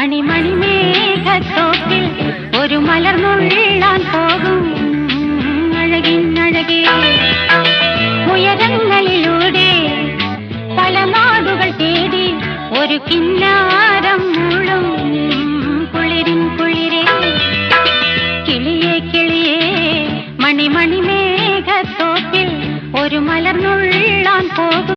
മണിമണിമേഘത്തോപ്പിൽ ഒരു മലർന്നുള്ളാൻ പോകും അഴകിന്നഴകേ ഉയരങ്ങളിലൂടെ പല നാടുകൾ തേടി ഒരു കിന്നാ